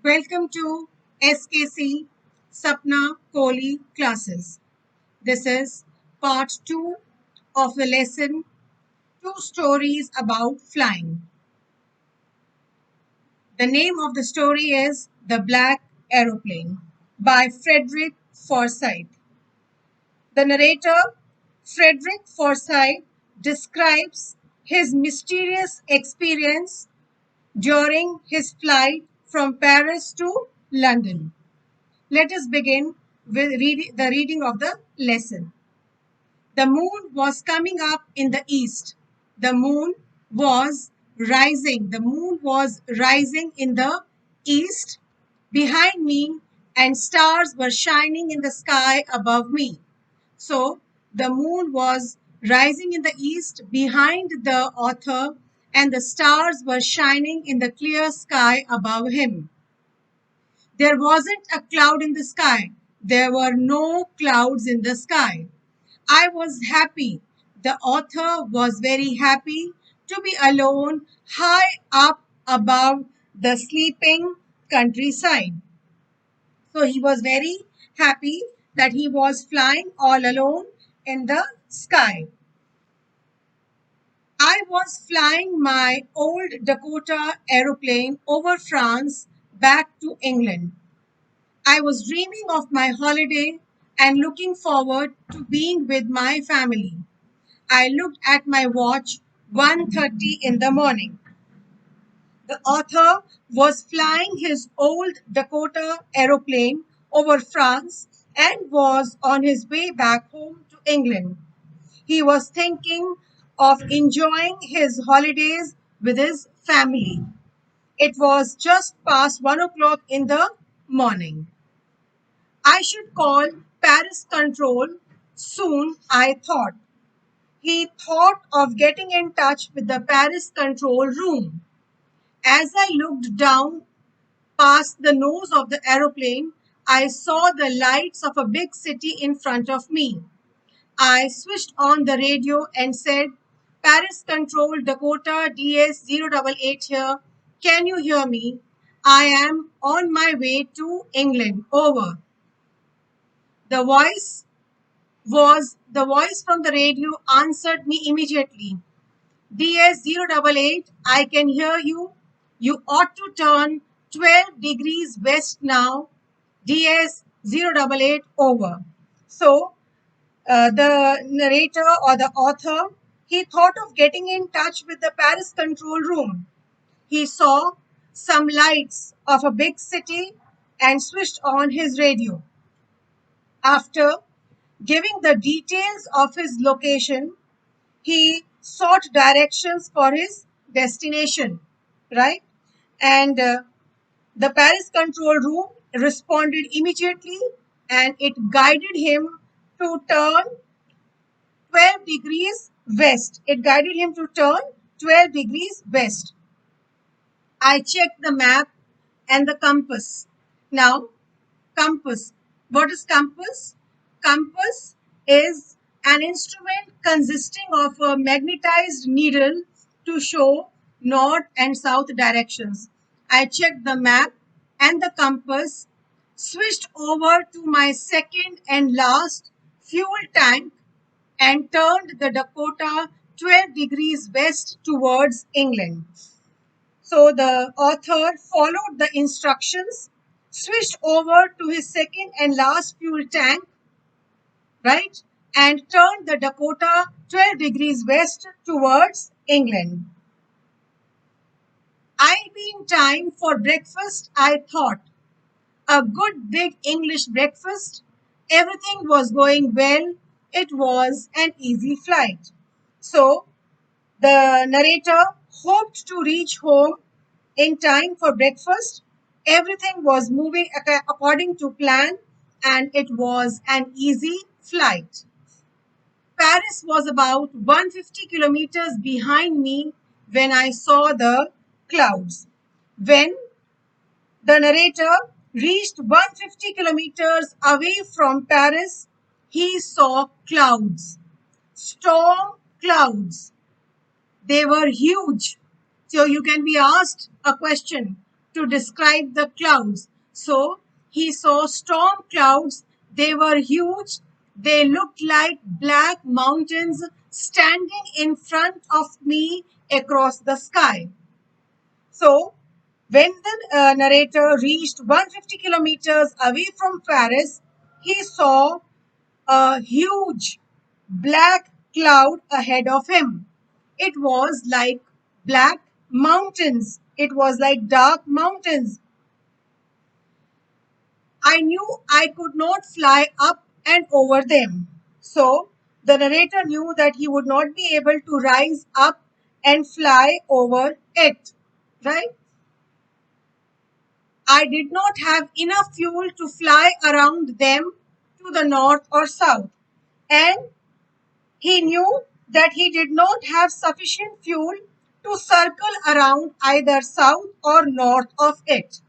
Welcome to SKC Sapna Kohli classes. This is part 2 of the lesson Two Stories About Flying. The name of the story is The Black Aeroplane by Frederick Forsyth. The narrator, Frederick Forsyth, describes his mysterious experience during his flight from Paris to London. Let us begin with the reading of the lesson. The moon was coming up in the east. The moon was rising. The moon was rising in the east behind me, and stars were shining in the sky above me. So the moon was rising in the east behind the author, and the stars were shining in the clear sky above him. There wasn't a cloud in the sky. There were no clouds in the sky. I was happy. The author was very happy to be alone high up above the sleeping countryside. So he was very happy that he was flying all alone in the sky. I was flying my old Dakota aeroplane over France back to England. I was dreaming of my holiday and looking forward to being with my family. I looked at my watch, 1:30 in the morning. The author was flying his old Dakota aeroplane over France and was on his way back home to England. He was thinking of enjoying his holidays with his family. It was just past 1 o'clock in the morning. I should call Paris Control soon, I thought. He thought of getting in touch with the Paris Control Room. As I looked down past the nose of the aeroplane, I saw the lights of a big city in front of me. I switched on the radio and said, Paris Control Dakota DS-088 here. Can you hear me? I am on my way to England. Over. The voice from the radio answered me immediately. DS-088, I can hear you. You ought to turn 12 degrees west now. DS-088, over. So, the narrator or the author, he thought of getting in touch with the Paris Control Room. He saw some lights of a big city and switched on his radio. After giving the details of his location, he sought directions for his destination, right? And the Paris Control Room responded immediately, and it guided him to turn 12 degrees west. It guided him to turn 12 degrees west. I checked the map and the compass. Now, compass. What is compass? Compass is an instrument consisting of a magnetized needle to show north and south directions. I checked the map and the compass, switched over to my second and last fuel tank, and turned the Dakota 12 degrees west towards England. So the author followed the instructions, switched over to his second and last fuel tank, right? And turned the Dakota 12 degrees west towards England. I'll be in time for breakfast, I thought. A good big English breakfast. Everything was going well. It was an easy flight. So the narrator hoped to reach home in time for breakfast. Everything was moving according to plan, and it was an easy flight. Paris was about 150 kilometers behind me when I saw the clouds. When the narrator reached 150 kilometers away from Paris, he saw clouds, storm clouds. They were huge. So you can be asked a question. to describe the clouds. So he saw storm clouds. They were huge. They looked like black mountains standing in front of me across the sky. So when the narrator reached 150 kilometers away from Paris, he saw a huge black cloud ahead of him. It was like black mountains. It was like dark mountains. I knew I could not fly up and over them. So the narrator knew that he would not be able to rise up and fly over it. Right? I did not have enough fuel to fly around them to the north or south. And he knew that he did not have sufficient fuel to circle around either south or north of it.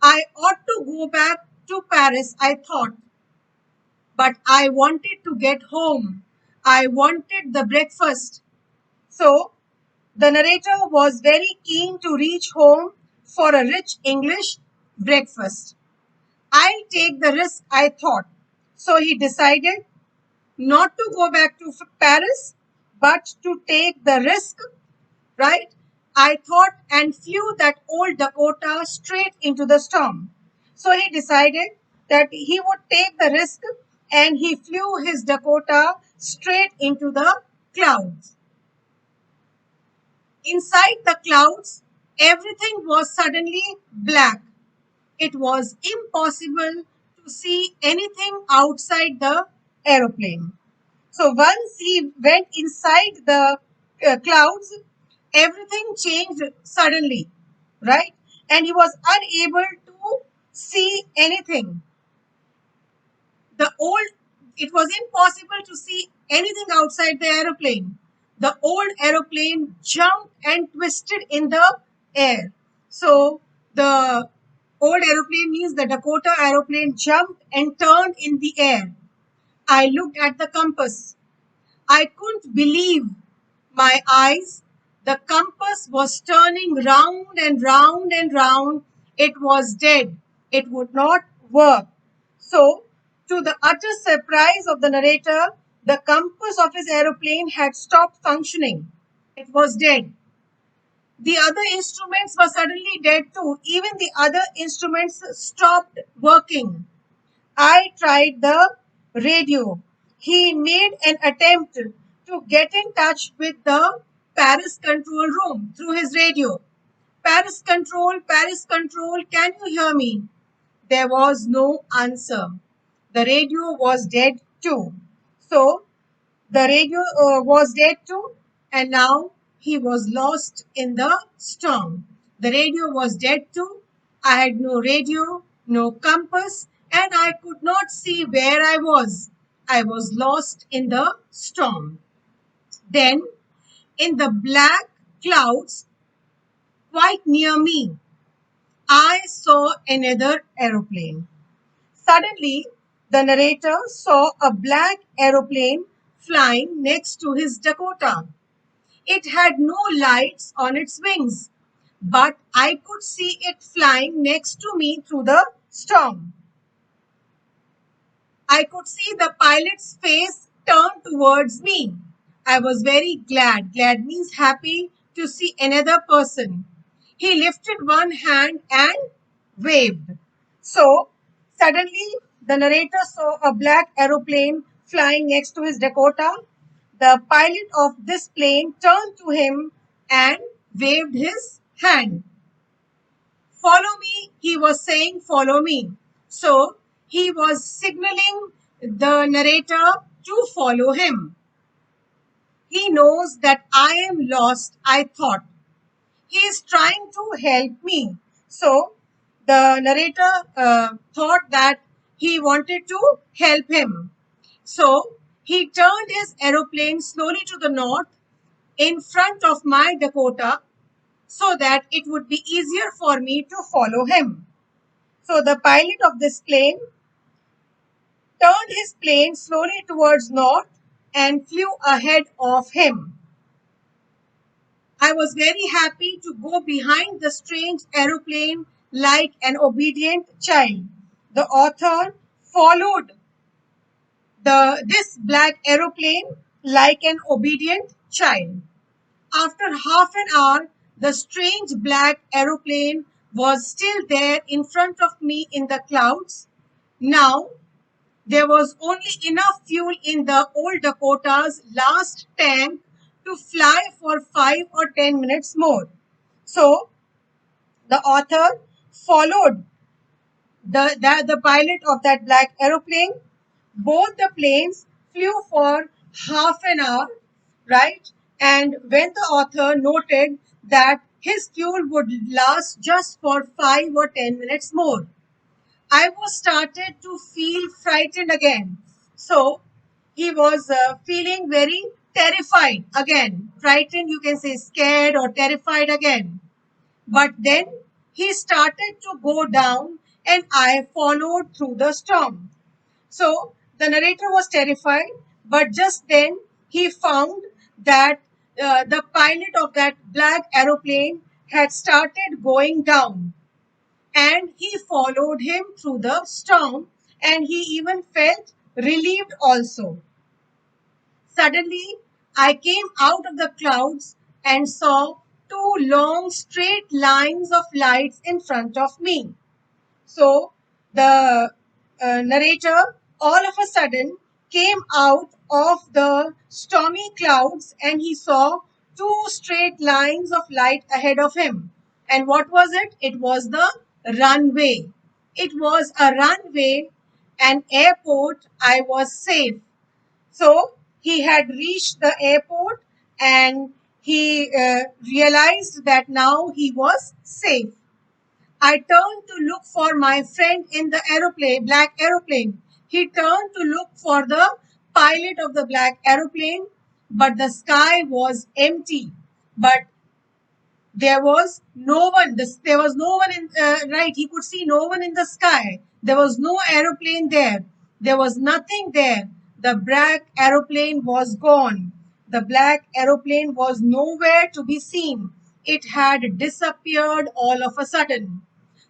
I ought to go back to Paris, I thought, but I wanted to get home. I wanted the breakfast. So the narrator was very keen to reach home for a rich English breakfast. I'll take the risk, I thought. So he decided not to go back to Paris, but to take the risk, right? I thought, and flew that old Dakota straight into the storm. So he decided that he would take the risk and he flew his Dakota straight into the clouds. Inside the clouds, everything was suddenly black. It was impossible to see anything outside the aeroplane. So once he went inside the clouds, everything changed suddenly, right? And he was unable to see anything. The old, it was impossible to see anything outside the aeroplane. The old aeroplane jumped and twisted in the air. So the old aeroplane means the Dakota aeroplane jumped and turned in the air. I looked at the compass. I couldn't believe my eyes. The compass was turning round and round and round. It was dead. It would not work. So, to the utter surprise of the narrator, the compass of his aeroplane had stopped functioning. It was dead. The other instruments were suddenly dead too. Even the other instruments stopped working. I tried the radio. He made an attempt to get in touch with the Paris control room through his radio. Paris control, can you hear me? There was no answer. The radio was dead too. So the radio was dead too, and now he was lost in the storm. The radio was dead too. I had no radio, no compass, and I could not see where I was. I was lost in the storm. Then, in the black clouds quite near me, I saw another aeroplane. Suddenly, the narrator saw a black aeroplane flying next to his Dakota. It had no lights on its wings, but I could see it flying next to me through the storm. I could see the pilot's face turn towards me. I was very glad. Glad means happy to see another person. He lifted one hand and waved. So, suddenly, the narrator saw a black aeroplane flying next to his Dakota. The pilot of this plane turned to him and waved his hand. Follow me, he was saying, follow me. So he was signaling the narrator to follow him. He knows that I am lost, I thought. He is trying to help me. So the narrator thought that he wanted to help him. So he turned his aeroplane slowly to the north in front of my Dakota so that it would be easier for me to follow him. So the pilot of this plane turned his plane slowly towards north and flew ahead of him. I was very happy to go behind the strange aeroplane like an obedient child. The author followed this black aeroplane like an obedient child. After half an hour, the strange black aeroplane was still there in front of me in the clouds. Now, there was only enough fuel in the old Dakota's last tank to fly for 5 or 10 minutes more. So, the author followed the pilot of that black aeroplane. Both the planes flew for half an hour, right? And when the author noted that his fuel would last just for 5 or 10 minutes more, I was started to feel frightened again. So he was feeling very terrified again. Frightened, you can say scared or terrified again. But then he started to go down and I followed through the storm. So the narrator was terrified, but just then he found that the pilot of that black aeroplane had started going down and he followed him through the storm and he even felt relieved also. Suddenly, I came out of the clouds and saw two long straight lines of lights in front of me. So the narrator all of a sudden came out of the stormy clouds and he saw two straight lines of light ahead of him. And what was it? It was the runway. It was a runway, an airport. I was safe. So he had reached the airport and he realized that now he was safe. I turned to look for my friend in the aeroplane, black aeroplane. He turned to look for the pilot of the black aeroplane, but the sky was empty. But there was no one. There was no one in right. He could see no one in the sky. There was no aeroplane there. There was nothing there. The black aeroplane was gone. The black aeroplane was nowhere to be seen. It had disappeared all of a sudden.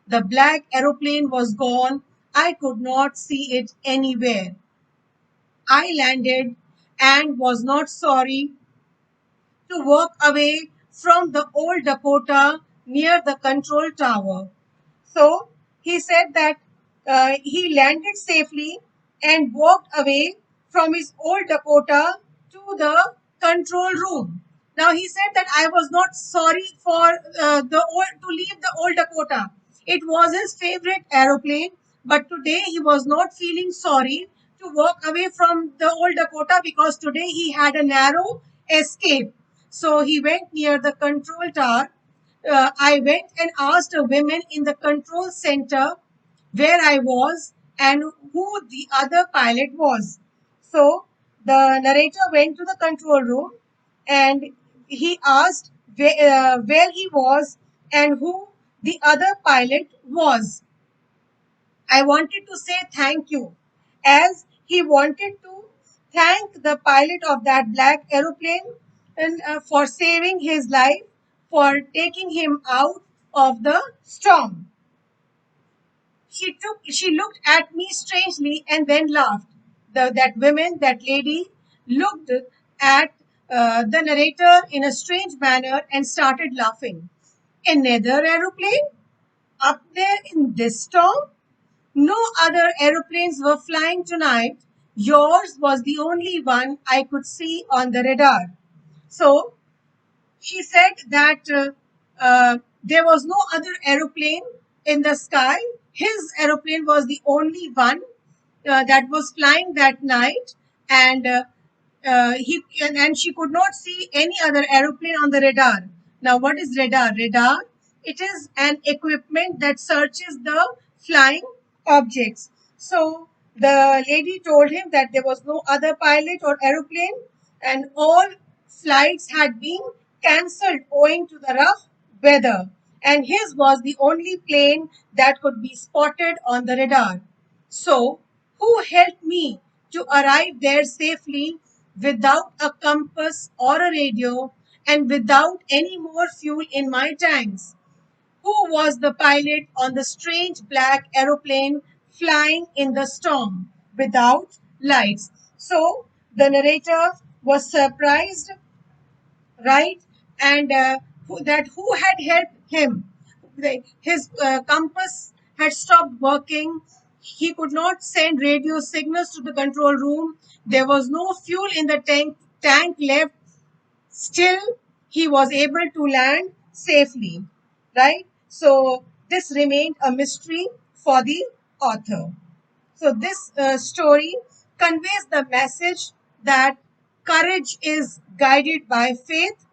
The black aeroplane was gone. I could not see it anywhere. I landed and was not sorry to walk away from the old Dakota near the control tower. So he said that he landed safely and walked away from his old Dakota to the control room. Now he said that I was not sorry for to leave the old Dakota. It was his favorite aeroplane, but today he was not feeling sorry to walk away from the old Dakota because today he had a narrow escape. So he went near the control tower. I went and asked a woman in the control center where I was and who the other pilot was. So the narrator went to the control room and he asked where he was and who the other pilot was. I wanted to say thank you as he wanted to thank the pilot of that black aeroplane and, for saving his life, for taking him out of the storm. She looked at me strangely and then laughed. That lady looked at the narrator in a strange manner and started laughing. Another aeroplane up there in this storm? No other aeroplanes were flying tonight. Yours was the only one I could see on the radar. So she said that there was no other aeroplane in the sky. His aeroplane was the only one that was flying that night, and she could not see any other aeroplane on the radar. Now, what is radar? Radar, it is an equipment that searches the flying objects. So the lady told him that there was no other pilot or aeroplane, and all flights had been cancelled owing to the rough weather, and his was the only plane that could be spotted on the radar. So, who helped me to arrive there safely without a compass or a radio and without any more fuel in my tanks. Who was the pilot on the strange black aeroplane flying in the storm without lights? So the narrator was surprised, right? And who had helped him. His compass had stopped working. He could not send radio signals to the control room. There was no fuel in the tank left. Still, he was able to land safely, right? So this remained a mystery for the author. So this story conveys the message that courage is guided by faith.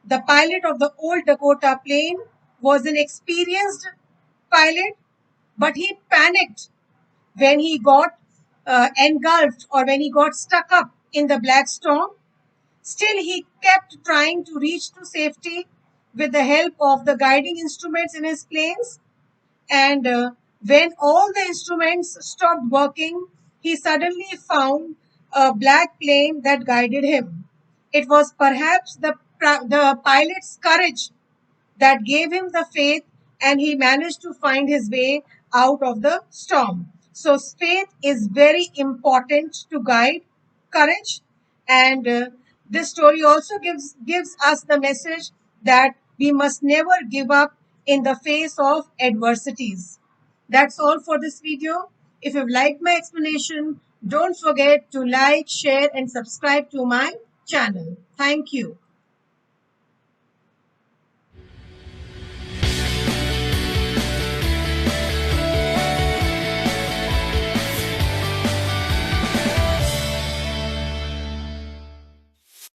The pilot of the old Dakota plane was an experienced pilot, but he panicked when he got engulfed or when he got stuck up in the black storm. Still, he kept trying to reach to safety with the help of the guiding instruments in his planes. And when all the instruments stopped working, he suddenly found a black plane that guided him. It was perhaps the pilot's courage that gave him the faith, and he managed to find his way out of the storm. So faith is very important to guide courage, and this story also gives us the message that we must never give up in the face of adversities. That's all for this video. If you've liked my explanation, don't forget to like, share and subscribe to my channel. Thank you.